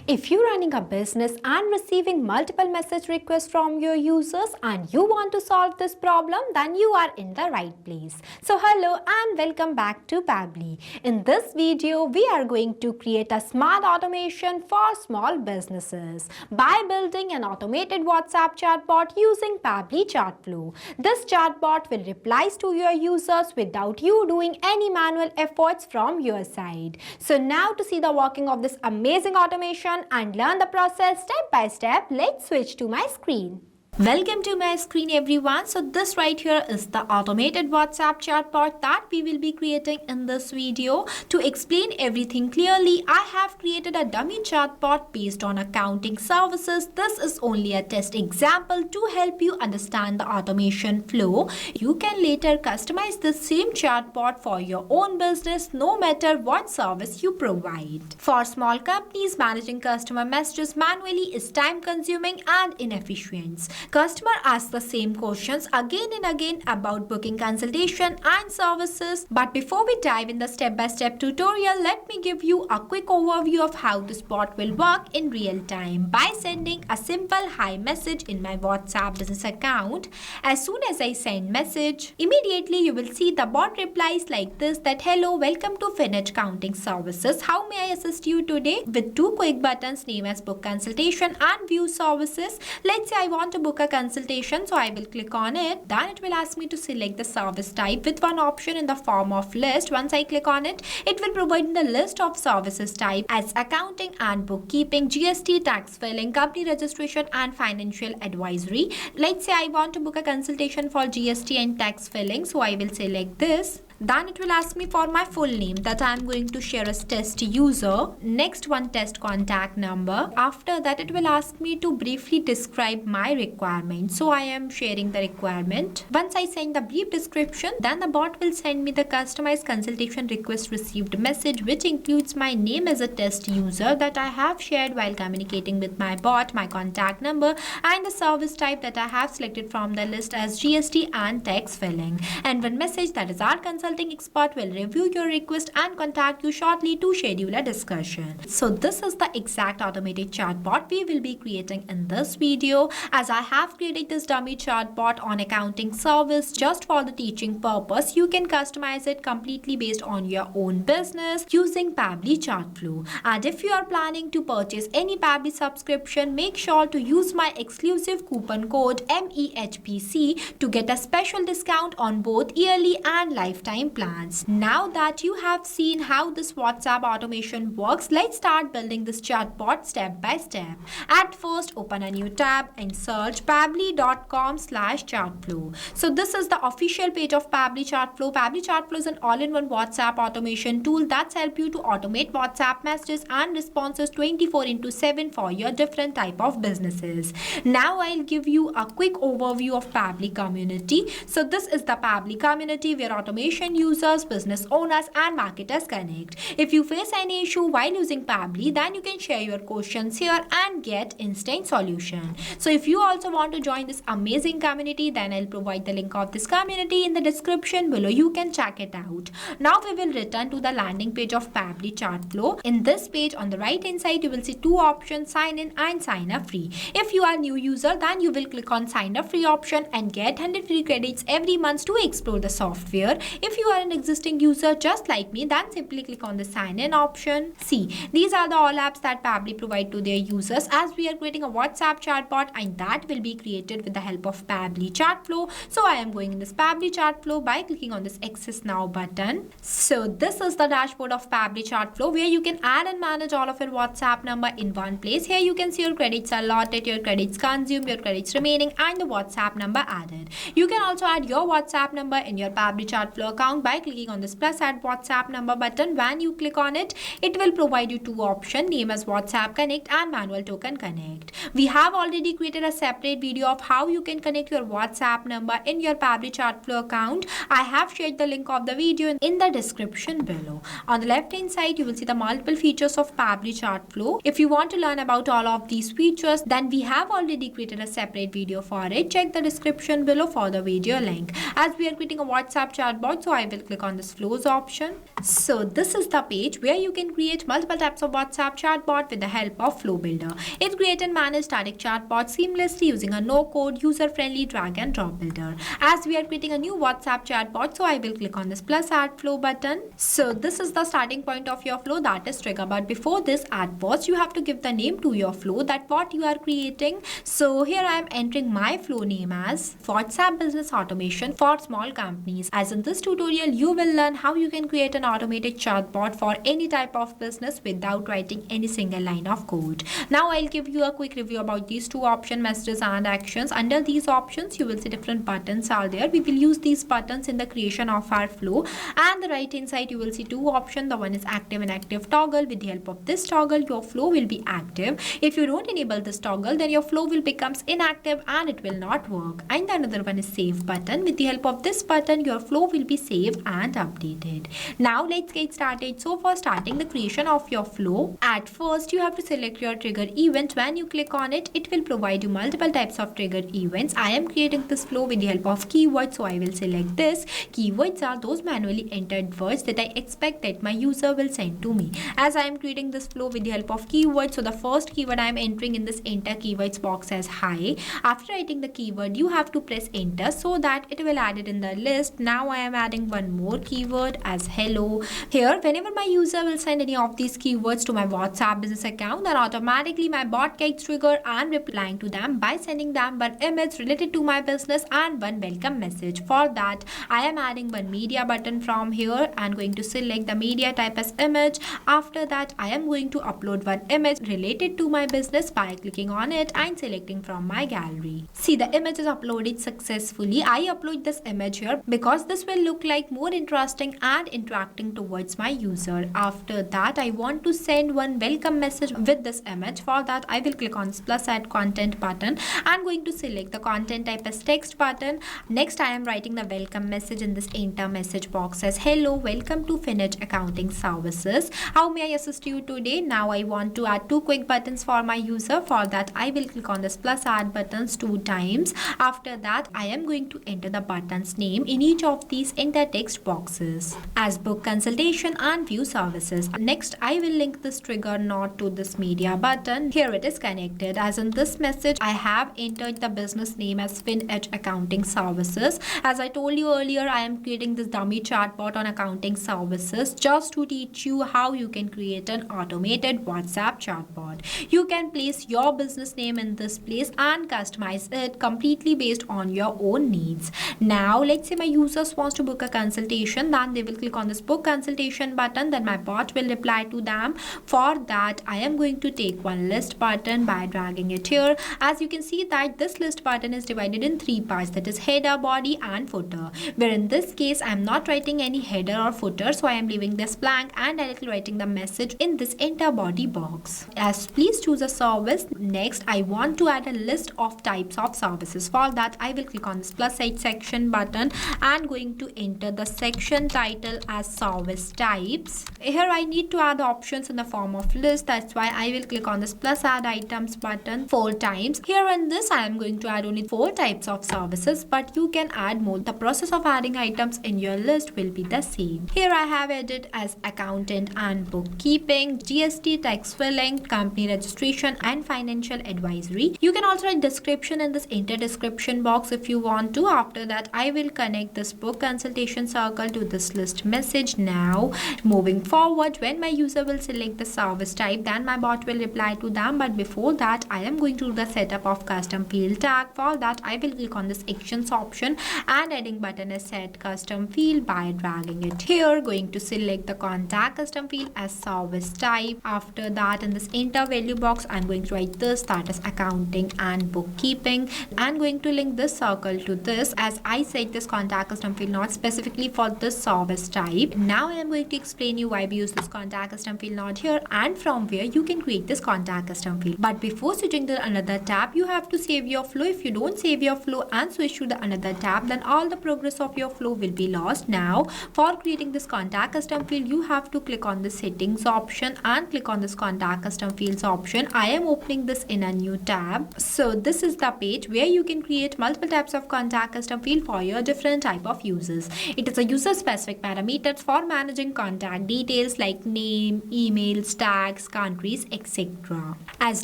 If you're running a business and receiving multiple message requests from your users and you want to solve this problem, then you are in the right place. So hello and welcome back to Pabbly. In this video, we are going to create a smart automation for small businesses by building an automated WhatsApp chatbot using Pabbly Chatflow. This chatbot will reply to your users without you doing any manual efforts from your side. So now to see the working of this amazing automation and learn the process step by step, let's switch to my screen. Welcome to my screen everyone. So this right here is the automated WhatsApp chatbot that we will be creating in this video. To explain everything clearly, I have created a dummy chatbot based on accounting services. This is only a test example to help you understand the automation flow. You can later customize the same chatbot for your own business no matter what service you provide. For small companies, managing customer messages manually is time consuming and inefficient. Customer asks the same questions again and again about booking consultation and services. But before we dive in the step-by-step tutorial, let me give you a quick overview of how this bot will work in real time by sending a simple hi message in my WhatsApp business account. As soon as I send message, immediately you will see the bot replies like this, that hello, welcome to Finage Counting Services. How may I assist you today? With two quick buttons named as book consultation and view services. Let's say I want to book a consultation, so I will click on it. Then it will ask me to select the service type with one option in the form of list. Once I click on it, it will provide the list of services type as accounting and bookkeeping, GST, tax filing, company registration and financial advisory. Let's say I want to book a consultation for GST and tax filing, so I will select this. Then it will ask me for my full name that I am going to share as test user. Next one, test contact number. After that, it will ask me to briefly describe my requirement. So I am sharing the requirement. Once I send the brief description, then the bot will send me the customized consultation request received message, which includes my name as a test user that I have shared while communicating with my bot, my contact number, and the service type that I have selected from the list as GST and tax filing. And one message, that is our consulting expert will review your request and contact you shortly to schedule a discussion. So this is the exact automated chatbot we will be creating in this video. As I have created this dummy chatbot on accounting service just for the teaching purpose, you can customize it completely based on your own business using Pabbly Chatflow. And if you are planning to purchase any Pabbly subscription, make sure to use my exclusive coupon code MEHPC to get a special discount on both yearly and lifetime plans. Now that you have seen how this WhatsApp automation works, let's start building this chatbot step by step. At first, open a new tab and search pabbly.com/chatflow. So this is the official page of Pabbly Chatflow. Pabbly Chatflow is an all-in-one WhatsApp automation tool that's help you to automate WhatsApp messages and responses 24/7 for your different type of businesses. Now I'll give you a quick overview of Pabbly community. So this is the Pabbly community where automation users, business owners and marketers connect. If you face any issue while using Pabbly, then you can share your questions here and get instant solution. So if you also want to join this amazing community, then I'll provide the link of this community in the description below. You can check it out. Now we will return to the landing page of Pabbly Chatflow. In this page on the right hand side, you will see two options, sign in and sign up free. If you are new user, then you will click on sign up free option and get 100 free credits every month to explore the software. If you are an existing user just like me, then simply click on the sign in option. See, these are the all apps that Pabbly provide to their users, as we are creating a WhatsApp chatbot and that will be created with the help of Pabbly Chatflow. So I am going in this Pabbly Chatflow by clicking on this access now button. So this is the dashboard of Pabbly Chatflow where you can add and manage all of your WhatsApp number in one place. Here you can see your credits allotted, your credits consumed, your credits remaining and the WhatsApp number added. You can also add your WhatsApp number in your Pabbly Chatflow account by clicking on this plus add WhatsApp number button. When you click on it, it will provide you two options, name as WhatsApp Connect and manual token connect. We have already created a separate video of how you can connect your WhatsApp number in your Pabbly Chatflow account. I have shared the link of the video in the description below. On the left hand side, you will see the multiple features of Pabbly Chatflow. If you want to learn about all of these features, then we have already created a separate video for it. Check the description below for the video link. As we are creating a WhatsApp chatbot, so I will click on this flows option. So this is the page where you can create multiple types of WhatsApp chatbot with the help of Flow Builder. It creates and manages static chatbots seamlessly using a no-code, user-friendly drag and drop builder. As we are creating a new WhatsApp chatbot, so I will click on this plus add flow button. So this is the starting point of your flow, that is trigger. But before this, at first you have to give the name to your flow, that what you are creating. So here I am entering my flow name as WhatsApp Business Automation for Small Companies. As in this tutorial, you will learn how you can create an automated chatbot for any type of business without writing any single line of code. Now I'll give you a quick review about these two options, messages and actions. Under these options, you will see different buttons are there. We will use these buttons in the creation of our flow. And the right hand side, you will see two options. The one is active and active toggle. With the help of this toggle, your flow will be active. If you don't enable this toggle, then your flow will becomes inactive and it will not work. And the another one is save button. With the help of this button, your flow will be saved and updated. Now let's get started. So for starting the creation of your flow, at first you have to select your trigger event. When you click on it, it will provide you multiple types of trigger events. I am creating this flow with the help of keywords, so I will select this. Keywords are those manually entered words that I expect that my user will send to me. As I am creating this flow with the help of keywords, so the first keyword I am entering in this enter keywords box as hi. After writing the keyword, you have to press enter so that it will add it in the list. Now I am adding one more keyword as hello. Here, whenever my user will send any of these keywords to my WhatsApp business account, then automatically my bot gets triggered and replying to them by sending them one image related to my business and one welcome message. For that, I am adding one media button from here and going to select the media type as image. After that, I am going to upload one image related to my business by clicking on it and selecting from my gallery. See, the image is uploaded successfully. I upload this image here because this will look like more interesting and interacting towards my user. After that, I want to send one welcome message with this image. For that, I will click on this plus add content button and going to select the content type as text button. Next, I am writing the welcome message in this enter message box as hello, welcome to Finish Accounting Services. How may I assist you today? Now I want to add two quick buttons for my user. For that, I will click on this plus add buttons 2 times. After that, I am going to enter the button's name in each of these enter text boxes as book consultation and view services. Next, I will link this trigger node to this media button. Here it is connected. As in this message, I have entered the business name as FinEdge Accounting Services. As I told you earlier, I am creating this dummy chatbot on accounting services just to teach you how you can create an automated WhatsApp chatbot. You can place your business name in this place and customize it completely based on your own needs. Now, let's say my users wants to book a consultation, then they will click on this book consultation button, then my bot will reply to them. For that, I am going to take one list button by dragging it here. As you can see that this list button is divided in 3 parts, that is header, body and footer, where in this case I am not writing any header or footer, so I am leaving this blank and directly writing the message in this enter body box as please choose a service. Next, I want to add a list of types of services. For that, I will click on this plus 8 section button and going to enter the section title as service types. Here I need to add options in the form of list, that's why I will click on this plus add items button 4 times. Here in this, I am going to add only 4 types of services, but you can add more. The process of adding items in your list will be the same. Here I have added as accountant and bookkeeping, GST, tax filing, company registration and financial advisory. You can also write description in this enter description box if you want to. After that, I will connect this book consultation circle to this list message. Now, moving forward, when my user will select the service type, then my bot will reply to them. But before that, I am going to do the setup of custom field tag. For that, I will click on this actions option and adding button is set custom field by dragging it here. Going to select the contact custom field as service type. After that, in this enter value box, I'm going to write this, that is accounting and bookkeeping, and going to link this circle to this as I set this contact custom field not specifically for this service type. Now I am going to explain you why we use this contact custom field node here and from where you can create this contact custom field. But before switching to another tab, you have to save your flow. If you don't save your flow and switch to the another tab, then all the progress of your flow will be lost. Now, for creating this contact custom field, you have to click on the settings option and click on this contact custom fields option. I am opening this in a new tab. So this is the page where you can create multiple types of contact custom field for your different type of users. It is a user-specific parameters for managing contact details like name, emails, tags, countries, etc. As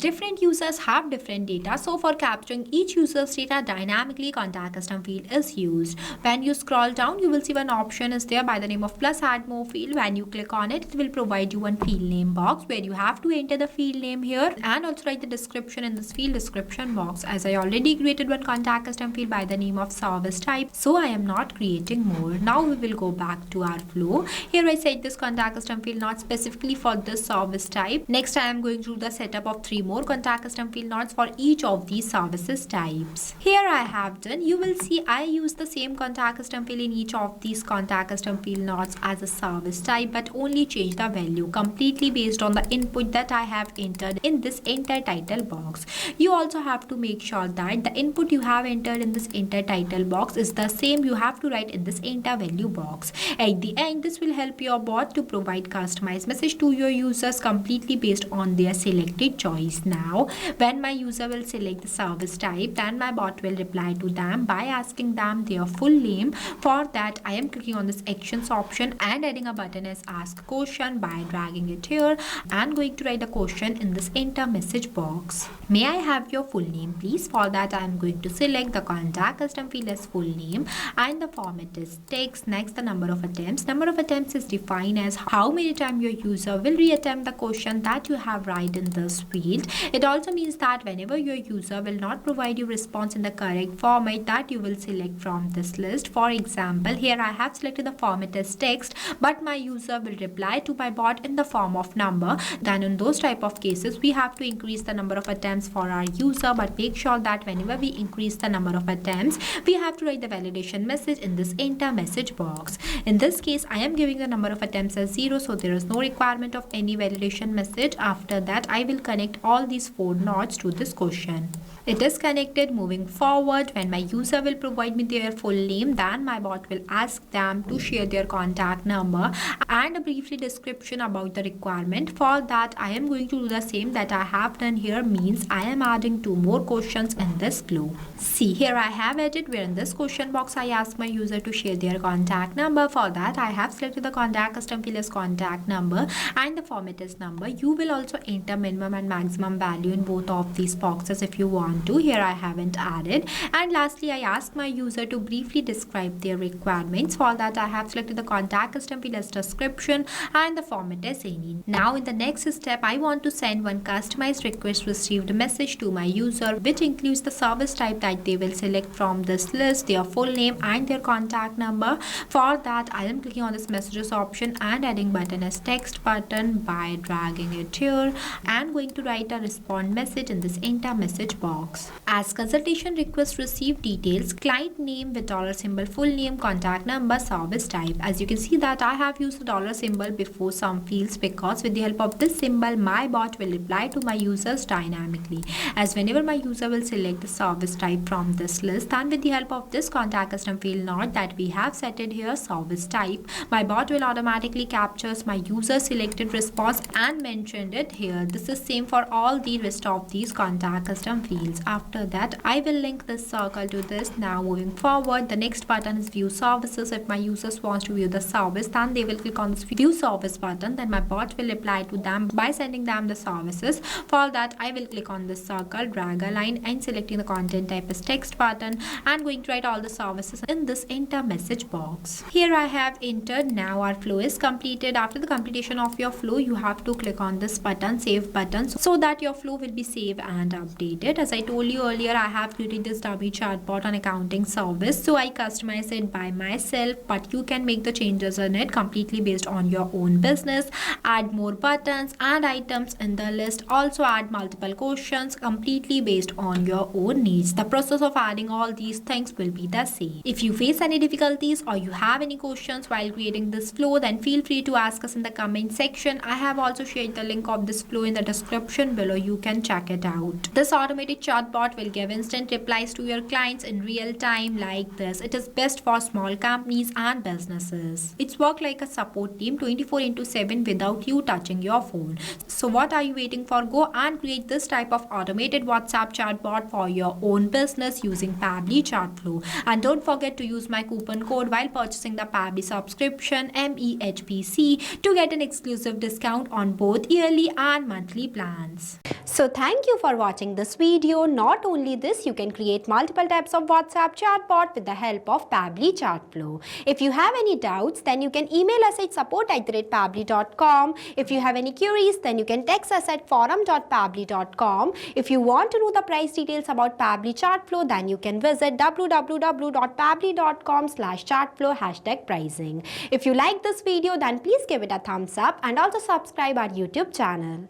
different users have different data, so for capturing each user's data dynamically, contact custom field is used. When you scroll down, you will see one option is there by the name of plus add more field. When you click on it, it will provide you one field name box where you have to enter the field name here and also write the description in this field description box. As I already created one contact custom field by the name of service type, so I am not creating more. Now we will go back to our flow. Here I set this contact custom field not specifically for this service type. Next I am going through the setup of 3 more contact custom field nodes for each of these services types. Here I have done, you will see I use the same contact custom field in each of these contact custom field nodes as a service type, but only change the value completely based on the input that I have entered in this enter title box. You also have to make sure that the input you have entered in this enter title box is the same you have to write in this enter value box. At the end, this will help your bot to provide customized message to your users completely based on their selected choice. Now, when my user will select the service type, then my bot will reply to them by asking them their full name. For that, I am clicking on this actions option and adding a button as ask question by dragging it here and going to write the question in this enter message box. May I have your full name please? For that I am going to select the contact custom field as full name and the format is text. Next, the number of attempts. Number of attempts is defined as how many times your user will reattempt the question that you have write in this field. It also means that whenever your user will not provide you response in the correct format that you will select from this list. For example, here I have selected the format as text, but my user will reply to my bot in the form of number. Then in those type of cases, we have to increase the number of attempts for our user, but make sure that whenever we increase the number of attempts, we have to write the validation message in this enter message box. In this case, I am giving the number of attempts as 0, so there is no requirement of any validation message. After that, I will connect all these 4 nodes to this question. It is connected. Moving forward, when my user will provide me their full name, then my bot will ask them to share their contact number and a briefly description about the requirement. For that, I am going to do the same that I have done here, means I am adding 2 more questions in this flow. See, here I have added where in this question box I ask my user to share their contact number. For that, I have selected the contact custom field as contact number and the format is number. You will also enter minimum and maximum value in both of these boxes if you want to. Here I haven't added. And lastly, I ask my user to briefly describe their requirements. For that, I have selected the contact custom field as description and the format as any. Now in the next step, I want to send one customized request received message to my user, which includes the service type that they will select from this list, their full name and their contact number. For that, I am clicking on this messages option and adding button as text button by dragging it here and going to write a respond message in this enter message box. As consultation request received details, client name with $, full name, contact number, service type. As you can see that I have used the $symbol before some fields because with the help of this symbol, my bot will reply to my users dynamically. As whenever my user will select the service type from this list, and with the help of this contact custom field node that we have set it here, service type, my bot will automatically captures my user selected response and mentioned it here. This is same for all the rest of these contact custom fields. After that, I will link this circle to this. Now moving forward, the next button is view services. If my users wants to view the service, then they will click on this view service button. Then my bot will reply to them by sending them the services. For that, I will click on this circle, drag a line and selecting the content type as text button and going to write all the services in this enter message box. Here I have entered. Now our flow is completed. After the completion of your flow, you have to click on this button, save button, so that your flow will be saved and updated. As I told you earlier, I have created this dummy chatbot on accounting service, so I customize it by myself, but you can make the changes in it completely based on your own business. Add more buttons and items in the list. Also add multiple questions completely based on your own needs. The process of adding all these things will be the same. If you face any difficulties or you have any questions while creating this flow, then feel free to ask us in the comment section. I have also shared the link of this flow in the description below. You can check it out. This automated chatbot will give instant replies to your clients in real time like this. It is best for small companies and businesses. It's work like a support team 24/7 without you touching your phone. So what are you waiting for? Go and create this type of automated WhatsApp chatbot for your own business using Pabbly Chatflow. And don't forget to use my coupon discount code while purchasing the Pabbly subscription MEHPC to get an exclusive discount on both yearly and monthly plans. So thank you for watching this video. Not only this, you can create multiple types of WhatsApp chatbot with the help of Pabbly Chatflow. If you have any doubts, then you can email us at support@pabbly.com. If you have any queries, then you can text us at forum.pabbly.com. If you want to know the price details about Pabbly Chatflow, then you can visit www.pabbly.com/chatflow #pricing. If you like this video, then please give it a thumbs up and also subscribe our YouTube channel.